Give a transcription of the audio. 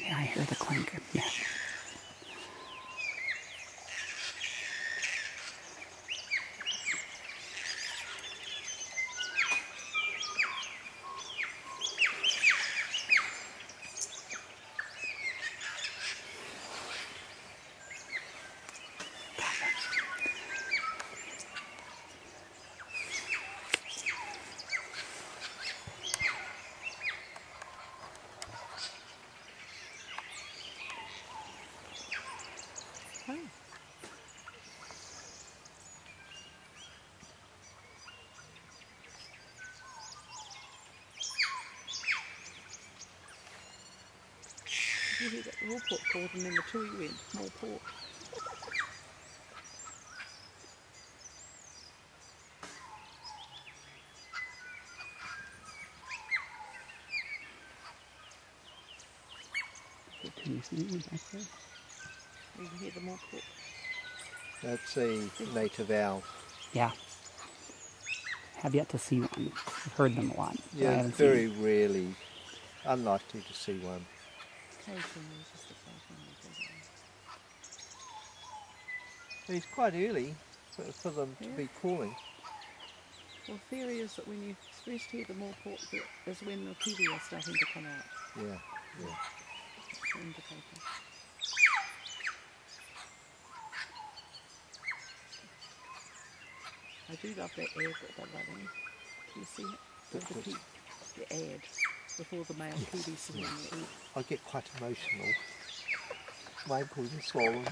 Yeah, I hear the clink. Yeah. Oh. You hear that raw pork called and then the two you went, more pork. Can you see me back there? You can hear the more pork. That's a native owl. Yeah. Have yet to see one. I've heard them a lot. But I Yeah, haven't very seen rarely, unlikely to see one. Occasionally, just occasionally. It's quite early for them to be calling. Well, the theory is that when you first hear the more pork is when the kiwi are starting to come out. Yeah, yeah. It's an indicator. I do love that ad that they're running. You see it? The ad before the male kiwi sitting on the egg. I get quite emotional. My ankles are swollen.